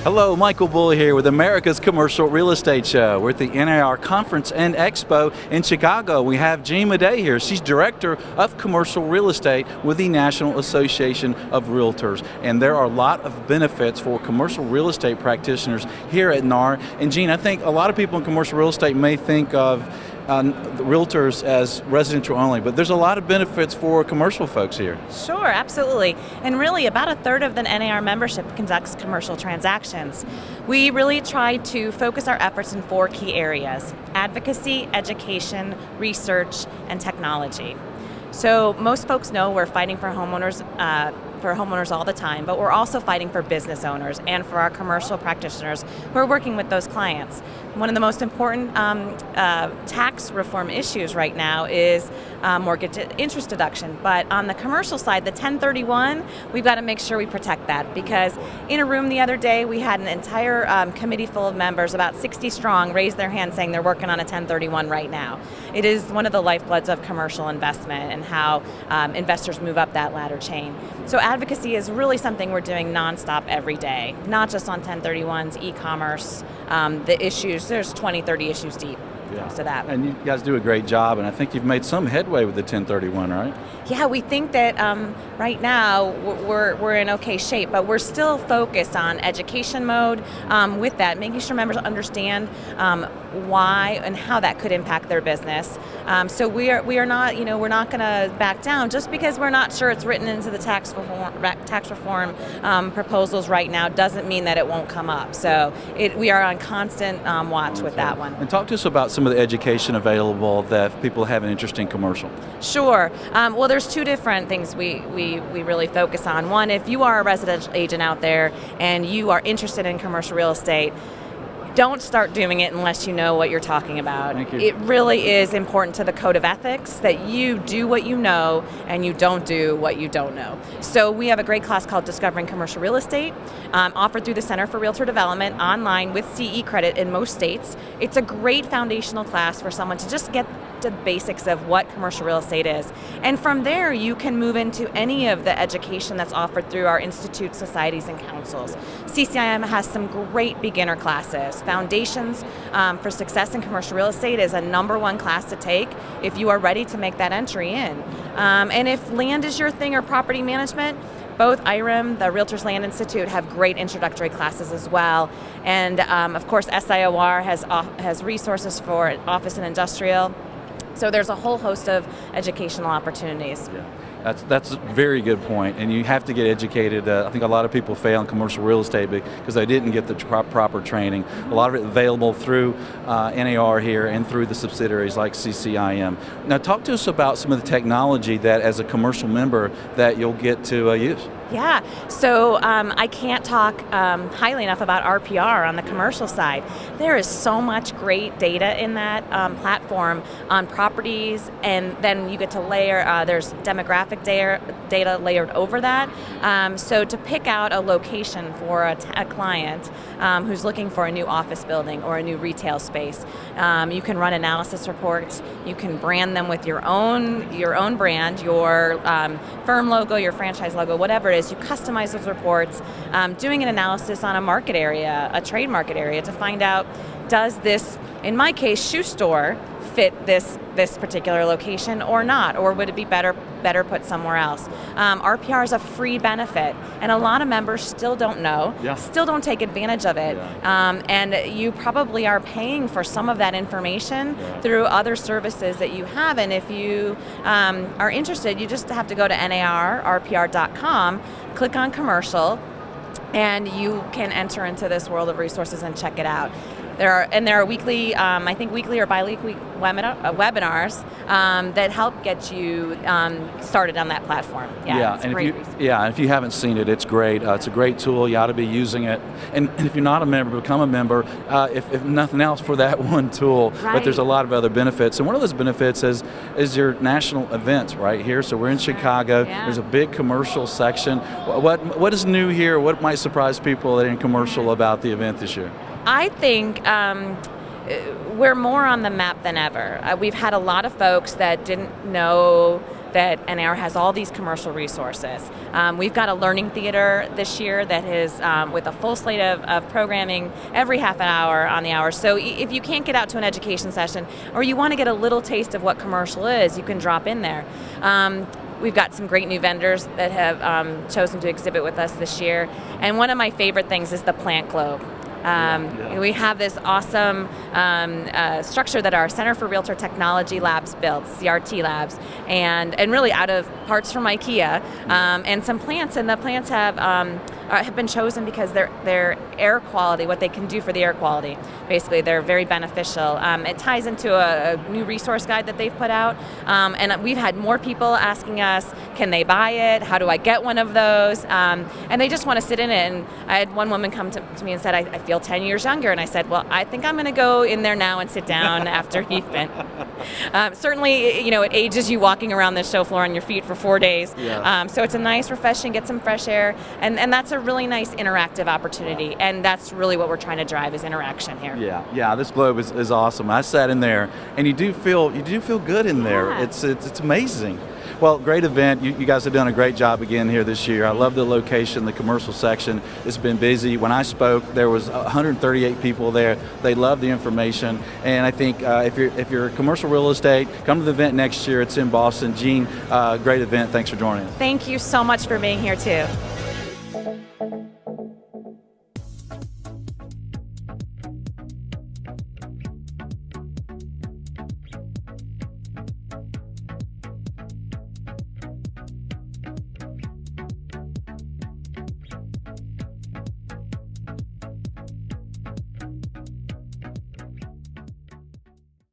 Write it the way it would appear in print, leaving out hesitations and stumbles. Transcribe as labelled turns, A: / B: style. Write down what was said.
A: Hello, Michael Bull here with America's Commercial Real Estate Show. We're at the NAR Conference and Expo in Chicago. We have Jean Madej here. She's Director of Commercial Real Estate with the National Association of Realtors. And there are a lot of benefits for commercial real estate practitioners here at NAR. And Jean, I think a lot of people in commercial real estate may think of the realtors as residential only, but there's a lot of benefits for commercial folks here.
B: Sure, absolutely. And really about a third of the NAR membership conducts commercial transactions. We really try to focus our efforts in 4 key areas: advocacy, education, research, and technology. So most folks know we're fighting for homeowners all the time, but we're also fighting for business owners and for our commercial practitioners who are working with those clients. One of the most important tax reform issues right now is mortgage interest deduction. But on the commercial side, the 1031, we've got to make sure we protect that, because in a room the other day, we had an entire committee full of members, about 60 strong, raise their hand saying they're working on a 1031 right now. It is one of the lifebloods of commercial investment and how investors move up that ladder chain. So advocacy is really something we're doing nonstop every day, not just on 1031s, e-commerce, the issues. There's 20, 30 issues deep.
A: Yeah.
B: To that.
A: And you guys do a great job, and I think you've made some headway with the 1031, right?
B: Yeah, we think that right now we're in okay shape, but we're still focused on education mode with that, making sure members understand why and how that could impact their business. So we are not, we're not going to back down just because we're not sure it's written into the tax reform proposals right now. Doesn't mean that it won't come up. So we are on constant watch with that one.
A: And talk to us about some of the education available that if people have an interest in commercial.
B: Sure. Well, there's 2 different things we really focus on. One, if you are a residential agent out there and you are interested in commercial real estate, don't start doing it unless you know what you're talking about.
A: Thank you.
B: It really is important to the code of ethics that you do what you know and you don't do what you don't know. So we have a great class called Discovering Commercial Real Estate, offered through the Center for Realtor Development online with CE credit in most states. It's a great foundational class for someone to just get to the basics of what commercial real estate is. And from there, you can move into any of the education that's offered through our institutes, societies, and councils. CCIM has some great beginner classes. Foundations for Success in Commercial Real Estate is a #1 class to take if you are ready to make that entry in. And if land is your thing or property management, both IREM, the Realtors Land Institute, have great introductory classes as well. And of course, SIOR has resources for office and industrial. So there's a whole host of educational opportunities.
A: Yeah. That's a very good point, and you have to get educated. I think a lot of people fail in commercial real estate because they didn't get the proper training. A lot of it available through NAR here and through the subsidiaries like CCIM. Now talk to us about some of the technology that as a commercial member that you'll get to use.
B: Yeah, so I can't talk highly enough about RPR on the commercial side. There is so much great data in that platform on properties, and then you get to layer, there's demographic data layered over that. So to pick out a location for a client who's looking for a new office building or a new retail space, you can run analysis reports, you can brand them with your own brand, your firm logo, your franchise logo, whatever it is. You customize those reports, doing an analysis on a market area, a trade market area, to find out, does this, in my case, shoe store, fit this particular location or not, or would it be better put somewhere else? RPR is a free benefit, and a lot of members still don't know, still don't take advantage of it, and you probably are paying for some of that information through other services that you have, and if you are interested, you just have to go to narrpr.com, click on commercial, and you can enter into this world of resources and check it out. There are weekly, I think weekly or bi-weekly webinars that help get you started on that platform.
A: And if you haven't seen it, it's great. It's a great tool. You ought to be using it. And if you're not a member, become a member. If nothing else, for that one tool.
B: Right.
A: But there's a lot of other benefits. And one of those benefits is your national events right here. So we're in Chicago.
B: Yeah.
A: There's a big commercial section. What is new here? What might surprise people in commercial about the event this year?
B: I think we're more on the map than ever. We've had a lot of folks that didn't know that NAR has all these commercial resources. We've got a learning theater this year that is with a full slate of programming every half an hour on the hour. So if you can't get out to an education session, or you want to get a little taste of what commercial is, you can drop in there. We've got some great new vendors that have chosen to exhibit with us this year. And one of my favorite things is the plant globe. We have this awesome structure that our Center for Realtor Technology Labs built, CRT Labs, and really out of parts from IKEA, and some plants. And the plants have been chosen because their air quality, what they can do for the air quality. Basically, they're very beneficial. It ties into a new resource guide that they've put out, and we've had more people asking us, can they buy it? How do I get one of those? And they just want to sit in it. And I had one woman come to me and said, I feel 10 years younger. And I said, well, I think I'm going to go in there now and sit down after you've been. Certainly, it ages you walking around the show floor on your feet for 4 days.
A: Yeah.
B: So it's a nice refreshing, get some fresh air, and that's a really nice interactive opportunity. And that's really what we're trying to drive is interaction here.
A: Yeah. This globe is awesome. I sat in there, and you do feel good in there.
B: Yeah.
A: It's amazing. Well, great event. You guys have done a great job again here this year. I love the location, the commercial section. It's been busy. When I spoke, there was 138 people there. They love the information, and I think if you're commercial real estate, come to the event next year. It's in Boston. Jean, great event. Thanks for joining us.
B: Thank you so much for being here too.